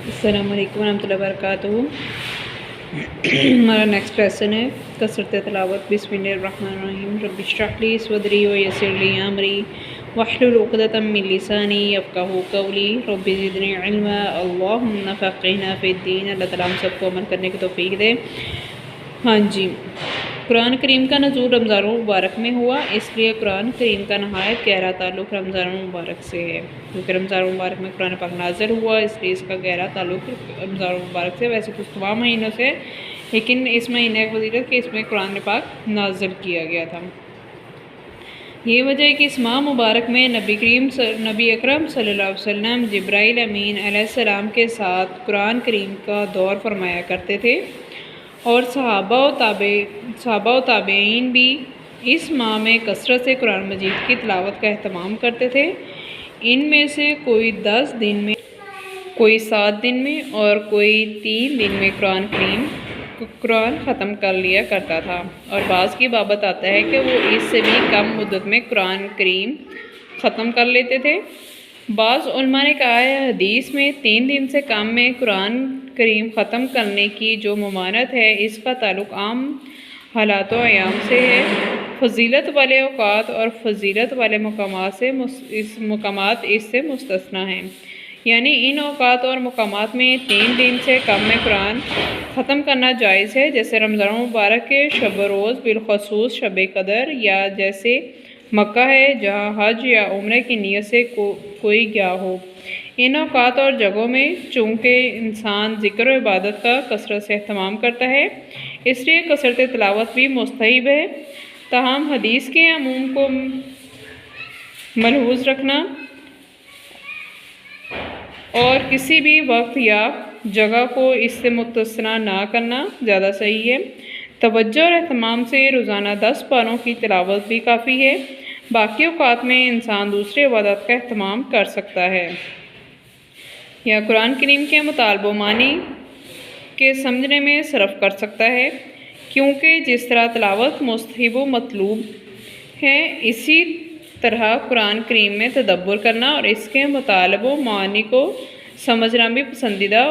السلام علیکم ورحمۃ اللہ وبرکاتہ۔ ہمارا نیکسٹ لیسن ہے کثرت تلاوت۔ بسم اللہ الرحمن الرحیم۔ رب اشرح لی صدری ویسر لی امری واحلل عقدۃ من لسانی یفقہوا قولی رب زدنی علما اللہم فقہنا فی الدین۔ اللہ تعالیٰ ہم سب کو عمل کرنے کی توفیق دے۔ ہاں جی، قرآن کریم کا نزول رمضان المبارک میں ہوا، اس لیے قرآن کریم کا نہایت گہرا تعلق رمضان المبارک سے ہے، کیونکہ رمضان المبارک میں قرآن پاک نازل ہوا، اس لیے اس کا گہرا تعلق رمضان المبارک سے۔ ویسے تو تمام مہینوں سے، لیکن اس مہینے کی فضیلت کہ اس میں قرآن پاک نازل کیا گیا تھا۔ یہ وجہ ہے کہ اس ماہ مبارک میں نبی اکرم صلی اللہ علیہ وسلم جبرائیل امین علیہ السلام کے ساتھ قرآن کریم کا دور فرمایا کرتے تھے، اور صحابہ و تابعین بھی اس ماہ میں کثرت سے قرآن مجید کی تلاوت کا اہتمام کرتے تھے۔ ان میں سے کوئی 10 دن میں، کوئی 7 دن میں اور کوئی 3 دن میں قرآن ختم کر لیا کرتا تھا، اور بعض کی بابت آتا ہے کہ وہ اس سے بھی کم مدت میں قرآن کریم ختم کر لیتے تھے۔ بعض علماء نے کہا ہے حدیث میں 3 دن سے کم میں قرآن کریم ختم کرنے کی جو ممانعت ہے، اس کا تعلق عام حالات و ایام سے ہے۔ فضیلت والے اوقات اور فضیلت والے مقامات اس سے مستثنیٰ ہیں، یعنی ان اوقات اور مقامات میں 3 دن سے کم میں قرآن ختم کرنا جائز ہے، جیسے رمضان مبارک کے شب و روز، بالخصوص شب قدر، یا جیسے مکہ ہے جہاں حج یا عمرے کی نیت سے کوئی گیا ہو۔ ان اوقات اور جگہوں میں چونکہ انسان ذکر و عبادت کا کثرت سے اہتمام کرتا ہے، اس لیے کثرت تلاوت بھی مستحب ہے۔ تاہم حدیث کے عموم کو ملحوظ رکھنا اور کسی بھی وقت یا جگہ کو اس سے مستثنیٰ نہ کرنا زیادہ صحیح ہے۔ توجہ اور اہتمام سے روزانہ 10 پاروں کی تلاوت بھی کافی ہے، باقی اوقات میں انسان دوسری عبادت کا اہتمام کر سکتا ہے یا قرآن کریم کے مطالبہ و معنی کے سمجھنے میں صرف کر سکتا ہے، کیونکہ جس طرح تلاوت مستحب و مطلوب ہے، اسی طرح قرآن کریم میں تدبر کرنا اور اس کے مطالبہ و معنی کو سمجھنا بھی پسندیدہ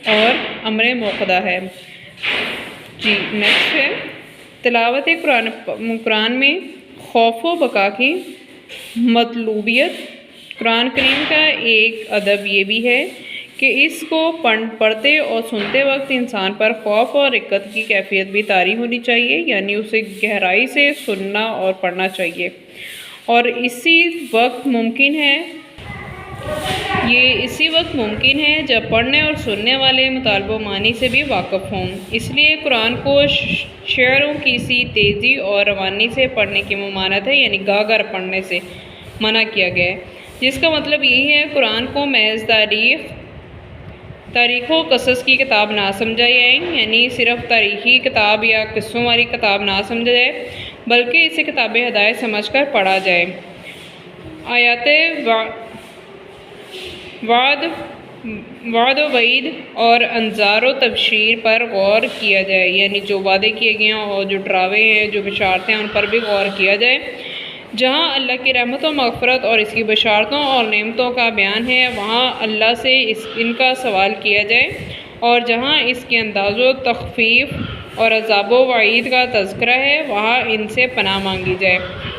اور امر موقدہ ہے۔ جی نیکسٹ ہے تلاوت قرآن میں خوف و بقا کی مطلوبیت۔ قرآن کریم کا ایک ادب یہ بھی ہے کہ اس کو پڑھتے اور سنتے وقت انسان پر خوف اور رقت کی کیفیت بھی طاری ہونی چاہیے، یعنی اسے گہرائی سے سننا اور پڑھنا چاہیے، اور اسی وقت ممکن ہے جب پڑھنے اور سننے والے مطالبہ و معنی سے بھی واقف ہوں۔ اس لیے قرآن کو شعروں کی سی تیزی اور روانی سے پڑھنے کی ممانعت ہے، یعنی گا کر پڑھنے سے منع کیا گیا ہے، جس کا مطلب یہی ہے قرآن کو محض تاریخ و قصص کی کتاب نہ سمجھا جائے، یعنی صرف تاریخی کتاب یا قصوں والی کتاب نہ سمجھا جائے، بلکہ اسے کتاب ہدایت سمجھ کر پڑھا جائے۔ آیات وعد و وعید اور انذار و تبشیر پر غور کیا جائے، یعنی جو وعدے کیے گئے ہیں اور جو ڈراوے ہیں، جو بشارتیں ہیں، ان پر بھی غور کیا جائے۔ جہاں اللہ کی رحمت و مغفرت اور اس کی بشارتوں اور نعمتوں کا بیان ہے، وہاں اللہ سے ان کا سوال کیا جائے، اور جہاں اس کے انداز و تخفیف اور عذاب و وعید کا تذکرہ ہے، وہاں ان سے پناہ مانگی جائے۔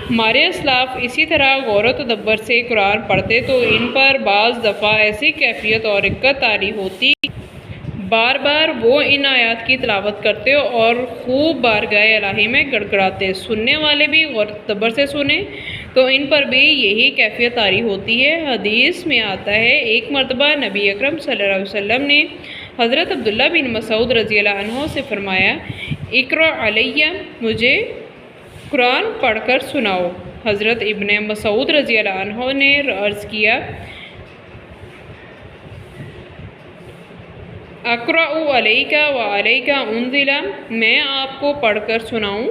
ہمارے اسلاف اسی طرح غور و تدبر سے قرآن پڑھتے تو ان پر بعض دفعہ ایسی کیفیت اور رقت طاری ہوتی، بار بار وہ ان آیات کی تلاوت کرتے اور خوب بارگاہ الہی میں گڑ گڑاتے۔ سننے والے بھی غور و تدبر سے سنیں تو ان پر بھی یہی کیفیت طاری ہوتی ہے۔ حدیث میں آتا ہے ایک مرتبہ نبی اکرم صلی اللہ علیہ وسلم نے حضرت عبداللہ بن مسعود رضی اللہ عنہ سے فرمایا، اقرأ علیہ، مجھے قرآن پڑھ کر سناؤ۔ حضرت ابن مسعود رضی اللہ عنہ نے عرض کیا، اقرأ علیک وعلیک انزل، میں آپ کو پڑھ کر سناؤں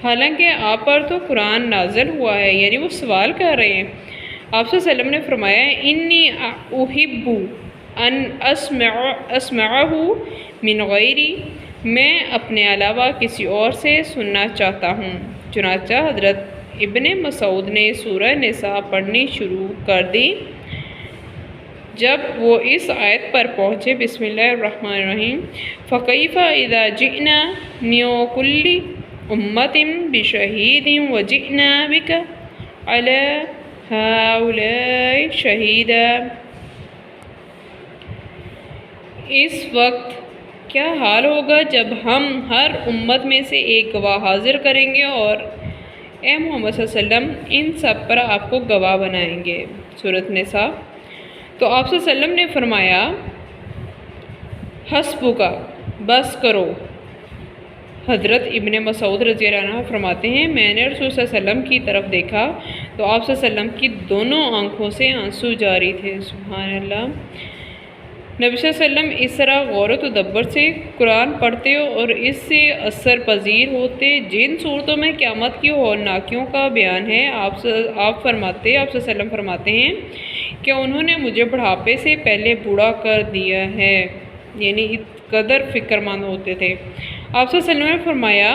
حالانکہ آپ پر تو قرآن نازل ہوا ہے، یعنی وہ سوال کر رہے ہیں۔ آپ صلی اللہ علیہ وسلم نے فرمایا، انی احب ان اسمعہ من غیری، میں اپنے علاوہ کسی اور سے سننا چاہتا ہوں۔ چنانچہ حضرت ابن مسعود نے سورہ نساء پڑھنی شروع کر دی۔ جب وہ اس آیت پر پہنچے، بسم اللہ الرحمن الرحیم، فَكَيْفَ إِذَا جِئْنَا مِن كُلِّ أُمَّةٍ بِشَهِيدٍ وَجِئْنَا بِكَ عَلَى هَؤُلَاءِ شَهِيدًا۔ اس وقت کیا حال ہوگا جب ہم ہر امت میں سے ایک گواہ حاضر کریں گے اور اے محمد صلی اللہ علیہ وسلم ان سب پر آپ کو گواہ بنائیں گے۔ سورۃ نساء۔ تو آپ صلی اللہ علیہ وسلم نے فرمایا، حسبک، بس کرو۔ حضرت ابن مسعود رضی اللہ عنہ فرماتے ہیں، میں نے رسول صلی اللہ علیہ وسلم کی طرف دیکھا تو آپ صلی اللہ علیہ وسلم کی دونوں آنکھوں سے آنسو جاری تھے۔ سبحان اللہ۔ نبی صلی اللہ علیہ وسلم اس طرح غور و تدبر سے قرآن پڑھتے اور اس سے اثر پذیر ہوتے۔ جن صورتوں میں قیامت کی ہولناکیوں کا بیان ہے، آپ صلی اللہ علیہ وسلم فرماتے ہیں کہ انہوں نے مجھے بڑھاپے سے پہلے بوڑھا کر دیا ہے، یعنی اس قدر فکر مند ہوتے تھے۔ آپ صلی اللہ علیہ وسلم نے فرمایا،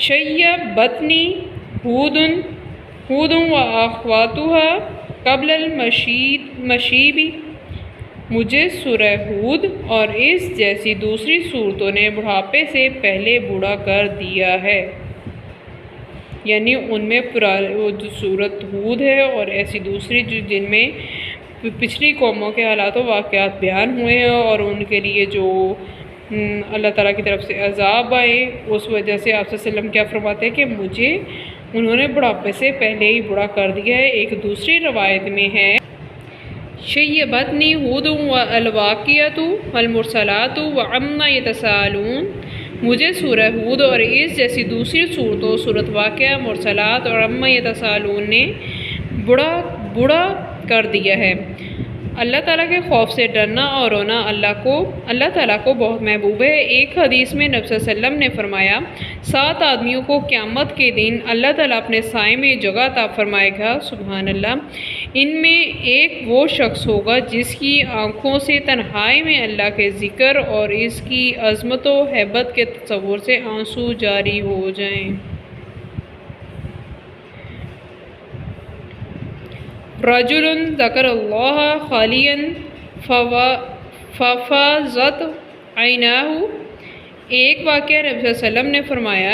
شیبتنی ہود و اخواتها قبل المشیب، مجھے سورہ ہود اور اس جیسی دوسری صورتوں نے بڑھاپے سے پہلے بوڑھا کر دیا ہے، یعنی ان میں جو سورۃ ہود ہے اور ایسی دوسری جن میں پچھلی قوموں کے حالات و واقعات بیان ہوئے ہیں اور ان کے لیے جو اللہ تعالیٰ کی طرف سے عذاب آئے، اس وجہ سے آپ صلی اللہ علیہ وسلم کیا فرماتے ہیں کہ مجھے انہوں نے بڑھاپے سے پہلے ہی بوڑھا کر دیا ہے۔ ایک دوسری روایت میں ہے، شیبتنی ہود والواقعۃ والمرسلات وعما یتساءلون، مجھے سورہ ہود اور اس جیسی دوسری صورتوں، سورۃ واقعہ، مرسلات اور عما یتساءلون نے بوڑھا کر دیا ہے۔ اللہ تعالیٰ کے خوف سے ڈرنا اور رونا اللہ تعالیٰ کو بہت محبوب ہے۔ ایک حدیث میں نبی صلی اللہ علیہ وسلم نے فرمایا، 7 آدمیوں کو قیامت کے دن اللہ تعالیٰ اپنے سائے میں جگہ عطا فرمائے گا۔ سبحان اللہ۔ ان میں ایک وہ شخص ہوگا جس کی آنکھوں سے تنہائی میں اللہ کے ذکر اور اس کی عظمت و ہیبت کے تصور سے آنسو جاری ہو جائیں۔ رجل ذکر اللہ خالیا ففاضت عیناہ، ایک واقعہ نبی صلی اللہ علیہ وسلم نے فرمایا،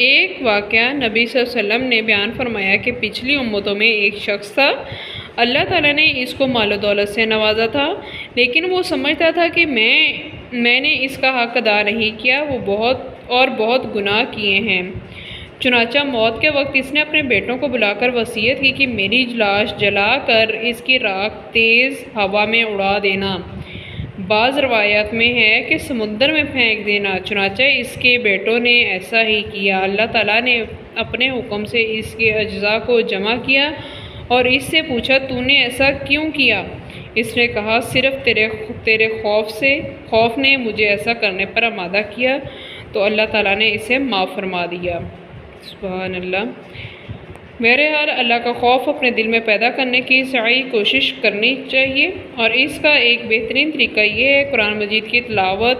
ایک واقعہ نبی صلی اللہ علیہ وسلم نے بیان فرمایا کہ پچھلی امتوں میں ایک شخص تھا، اللہ تعالیٰ نے اس کو مال و دولت سے نوازا تھا، لیکن وہ سمجھتا تھا کہ میں نے اس کا حق ادا نہیں کیا، وہ بہت گناہ کیے ہیں۔ چنانچہ موت کے وقت اس نے اپنے بیٹوں کو بلا کر وصیت کی کہ میری لاش جلا کر اس کی راکھ تیز ہوا میں اڑا دینا، بعض روایات میں ہے کہ سمندر میں پھینک دینا۔ چنانچہ اس کے بیٹوں نے ایسا ہی کیا۔ اللہ تعالیٰ نے اپنے حکم سے اس کے اجزاء کو جمع کیا اور اس سے پوچھا، تو نے ایسا کیوں کیا؟ اس نے کہا، صرف تیرے خوف نے مجھے ایسا کرنے پر آمادہ کیا، تو اللہ تعالیٰ نے اسے معاف فرما دیا۔ سبحان اللہ۔ بہرحال اللہ کا خوف اپنے دل میں پیدا کرنے کی سعی کوشش کرنی چاہیے، اور اس کا ایک بہترین طریقہ یہ ہے قرآن مجید کی تلاوت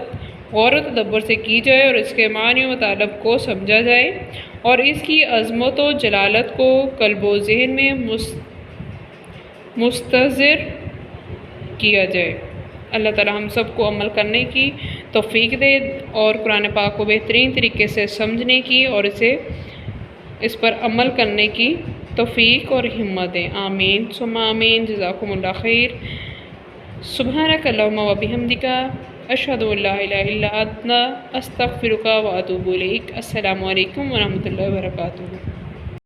غور و تدبر سے کی جائے اور اس کے معنی و مطالب کو سمجھا جائے اور اس کی عظمت و جلالت کو قلب و ذہن میں مستحضر کیا جائے۔ اللہ تعالی ہم سب کو عمل کرنے کی توفیق دے اور قرآن پاک کو بہترین طریقے سے سمجھنے کی اور اس پر عمل کرنے کی توفیق اور ہمت دے۔ آمین ثم آمین۔ جزاکم اللہ خیر۔ سبحانک اللہم و بحمدک، اشہد ان لا الہ الا انت، استغفرک و اتوب الیک۔ السلام علیکم ورحمۃ اللہ وبرکاتہ۔